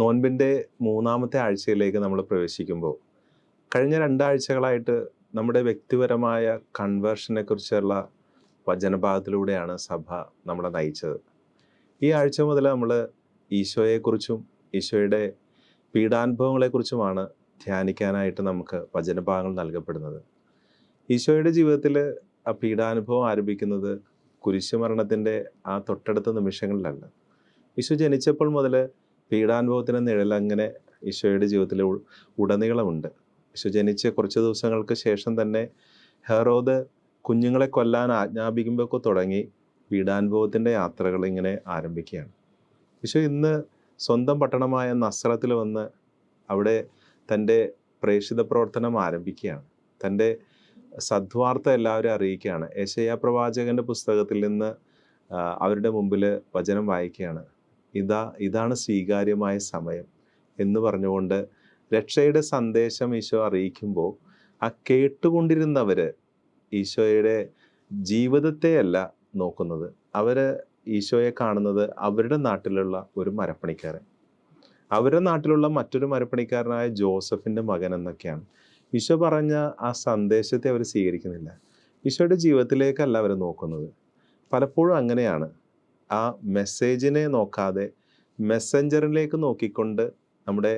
നോൻപിൻ്റെ മൂന്നാമത്തെ ആഴ്ചയിലേക്ക് നമ്മൾ പ്രവേശിക്കുമ്പോൾ കഴിഞ്ഞ 2 ആഴ്ചകളായിട്ട് നമ്മുടെ വ്യക്തിപരമായ കൺവേർഷനെ കുറിച്ചുള്ള വചനഭാഗത്തിലൂടെയാണ് സഭ നമ്മളെ നയിച്ചത്. ഈ ആഴ്ച മുതൽ നമ്മൾ ഈശോയെക്കുറിച്ചും ഈശോയുടെ പീഡാനുഭവങ്ങളെക്കുറിച്ചുമാണ് ധ്യാനിക്കാനായിട്ട് നമുക്ക് വചനഭാഗങ്ങൾ നൽകപ്പെടുന്നത്. ഈശോയുടെ ജീവിതത്തിൽ ആ പീഡാനുഭവം ആരംഭിക്കുന്നത് കുരിശുമരണത്തിൻ്റെ ആ തൊട്ടടുത്ത നിമിഷങ്ങളിലല്ല. ഈശോ ജനിച്ചപ്പോൾ മുതൽ പീഡാനുഭവത്തിൻ്റെ നിഴൽ അങ്ങനെ ഈശോയുടെ ജീവിതത്തിൽ ഉടനീളമുണ്ട്. ഈശോ ജനിച്ച കുറച്ച് ദിവസങ്ങൾക്ക് ശേഷം തന്നെ ഹെറോദ് കുഞ്ഞുങ്ങളെ കൊല്ലാൻ ആജ്ഞാപിക്കുമ്പോൾ തുടങ്ങി പീഡാനുഭവത്തിൻ്റെ യാത്രകൾ ഇങ്ങനെ ആരംഭിക്കുകയാണ്. ഈശോ ഇന്ന് സ്വന്തം പട്ടണമായ നസ്രത്തിൽ വന്ന് അവിടെ തൻ്റെ പ്രേക്ഷിത പ്രവർത്തനം ആരംഭിക്കുകയാണ്. തൻ്റെ സദ്വാർത്ത എല്ലാവരും അറിയിക്കുകയാണ്. യെശയ്യാ പ്രവാചകൻ്റെ പുസ്തകത്തിൽ നിന്ന് അവരുടെ മുമ്പിൽ വചനം വായിക്കുകയാണ്. ഇതാണ് സ്വീകാര്യമായ സമയം എന്ന് പറഞ്ഞുകൊണ്ട് രക്ഷയുടെ സന്ദേശം ഈശോ അറിയിക്കുമ്പോൾ ആ കേട്ടുകൊണ്ടിരുന്നവർ ഈശോയുടെ ജീവിതത്തെയല്ല നോക്കുന്നത്. അവർ ഈശോയെ കാണുന്നത് അവരുടെ നാട്ടിലുള്ള ഒരു മരപ്പണിക്കാരൻ, അവരുടെ നാട്ടിലുള്ള മറ്റൊരു മരപ്പണിക്കാരനായ ജോസഫിൻ്റെ മകൻ എന്നൊക്കെയാണ്. ഈശോ പറഞ്ഞ ആ സന്ദേശത്തെ അവർ സ്വീകരിക്കുന്നില്ല. ഈശോയുടെ ജീവിതത്തിലേക്കല്ല അവർ നോക്കുന്നത്. പലപ്പോഴും അങ്ങനെയാണ്. ആ മെസ്സേജിനെ നോക്കാതെ മെസ്സഞ്ചറിലേക്ക് നോക്കിക്കൊണ്ട് നമ്മുടെ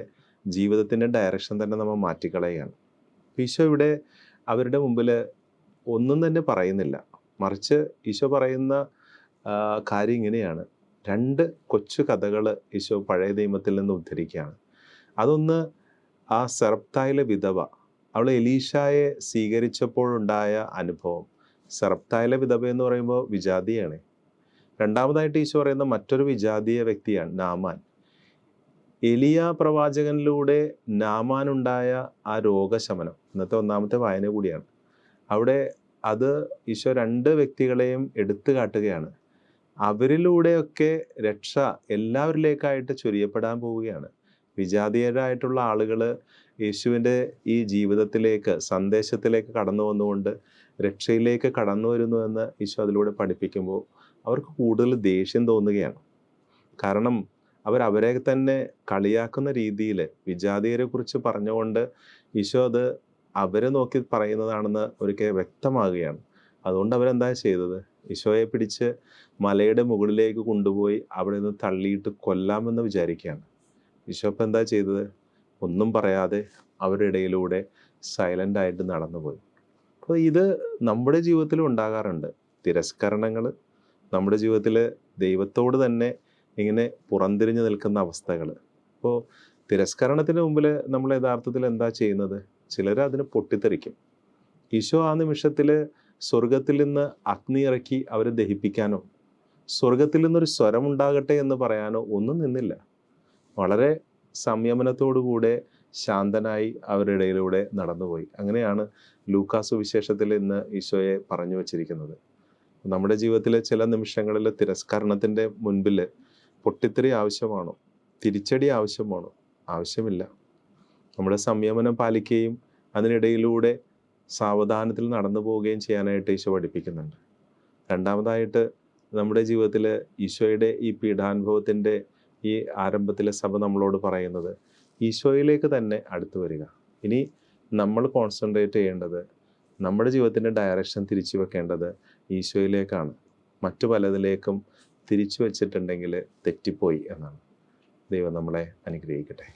ജീവിതത്തിൻ്റെ ഡയറക്ഷൻ തന്നെ നമ്മൾ മാറ്റിക്കളയുകയാണ്. ഈശോ ഇവിടെ അവരുടെ മുമ്പിൽ ഒന്നും തന്നെ പറയുന്നില്ല. മറിച്ച് ഈശോ പറയുന്ന കാര്യം ഇങ്ങനെയാണ്. 2 കൊച്ചു കഥകൾ ഈശോ പഴയ നിയമത്തിൽ നിന്ന് ഉദ്ധരിക്കുകയാണ്. അതൊന്ന് ആ സെറപ്തായിലെ വിധവ, അവൾ എലീശായെ സ്വീകരിച്ചപ്പോഴുണ്ടായ അനുഭവം. സെറപ്തായിലെ വിധവ എന്ന് പറയുമ്പോൾ വിജാതിയാണ്. രണ്ടാമതായിട്ട് ഈശോ പറയുന്ന മറ്റൊരു വിജാതീയ വ്യക്തിയാണ് നാമാൻ. എലിയ പ്രവാചകനിലൂടെ നാമാനുണ്ടായ ആ രോഗശമനം ഇന്നത്തെ 1ാമത്തെ വായന കൂടിയാണ്. അവിടെ അത് ഈശോ 2 വ്യക്തികളെയും എടുത്തു കാട്ടുകയാണ്. അവരിലൂടെയൊക്കെ രക്ഷ എല്ലാവരിലേക്കായിട്ട് ചൊരിയപ്പെടാൻ പോവുകയാണ്. വിജാതീയരായിട്ടുള്ള ആളുകൾ യേശുവിൻ്റെ ഈ ജീവിതത്തിലേക്ക്, സന്ദേശത്തിലേക്ക് കടന്നു വന്നുകൊണ്ട് രക്ഷയിലേക്ക് കടന്നു വരുന്നു എന്ന് ഈശോ അതിലൂടെ പഠിപ്പിക്കുമ്പോൾ അവർക്ക് കൂടുതൽ ദേഷ്യം തോന്നുകയാണ്. കാരണം അവരെ തന്നെ കളിയാക്കുന്ന രീതിയിൽ വിജാതീയരെ കുറിച്ച് പറഞ്ഞുകൊണ്ട് ഈശോ അത് അവരെ നോക്കി പറയുന്നതാണെന്ന് അവർക്ക് വ്യക്തമാകുകയാണ്. അതുകൊണ്ട് അവരെന്താ ചെയ്തത്? ഈശോയെ പിടിച്ച് മലയുടെ മുകളിലേക്ക് കൊണ്ടുപോയി അവിടെ നിന്ന് തള്ളിയിട്ട് കൊല്ലാമെന്ന് വിചാരിക്കുകയാണ്. ഈശോ ഇപ്പം എന്താ ചെയ്തത്? ഒന്നും പറയാതെ അവരുടെ ഇടയിലൂടെ സൈലൻ്റായിട്ട് നടന്നുപോയി. അപ്പോൾ ഇത് നമ്മുടെ ജീവിതത്തിലും ഉണ്ടാകാറുണ്ട്. തിരസ്കരണങ്ങൾ നമ്മുടെ ജീവിതത്തിൽ ദൈവത്തോട് തന്നെ ഇങ്ങനെ പുറംതിരിഞ്ഞ് നിൽക്കുന്ന അവസ്ഥകൾ. അപ്പോൾ തിരസ്കരണത്തിന് മുമ്പിൽ നമ്മൾ യഥാർത്ഥത്തിൽ എന്താ ചെയ്യുന്നത്? ചിലർ അതിന് പൊട്ടിത്തെറിക്കും. ഈശോ ആ നിമിഷത്തിൽ സ്വർഗത്തിൽ നിന്ന് അഗ്നി ഇറക്കി അവരെ ദഹിപ്പിക്കാനോ സ്വർഗത്തിൽ നിന്നൊരു സ്വരം ഉണ്ടാകട്ടെ എന്ന് പറയാനോ ഒന്നും നിന്നില്ല. വളരെ സംയമനത്തോടുകൂടെ ശാന്തനായി അവരുടെ ഇടയിലൂടെ നടന്നുപോയി. അങ്ങനെയാണ് ലൂക്കാസ് വിശേഷത്തിൽ ഇന്ന് ഈശോയെ പറഞ്ഞു വച്ചിരിക്കുന്നത്. നമ്മുടെ ജീവിതത്തിലെ ചില നിമിഷങ്ങളിൽ തിരസ്കരണത്തിൻ്റെ മുൻപിൽ പൊട്ടിത്തെറി ആവശ്യമാണോ? തിരിച്ചടി ആവശ്യമാണോ? ആവശ്യമില്ല. നമ്മുടെ സംയമനം പാലിക്കുകയും അതിനിടയിലൂടെ സാവധാനത്തിൽ നടന്നു പോവുകയും ചെയ്യാനായിട്ട് ഈശോ പഠിപ്പിക്കുന്നുണ്ട്. രണ്ടാമതായിട്ട് നമ്മുടെ ജീവിതത്തിൽ ഈശോയുടെ ഈ പീഡാനുഭവത്തിൻ്റെ ഈ ആരംഭത്തിലെ സഭ നമ്മളോട് പറയുന്നത് ഈശോയിലേക്ക് തന്നെ അടുത്തു വരിക. ഇനി നമ്മൾ കോൺസെൻട്രേറ്റ് ചെയ്യേണ്ടത്, നമ്മുടെ ജീവിതത്തിൻ്റെ ഡയറക്ഷൻ തിരിച്ചു വെക്കേണ്ടത് ഈശോയിലേക്കാണ്. മറ്റു പലതിലേക്കും തിരിച്ചു വച്ചിട്ടുണ്ടെങ്കിൽ തെറ്റിപ്പോയി എന്നാണ്. ദൈവം നമ്മളെ അനുഗ്രഹിക്കട്ടെ.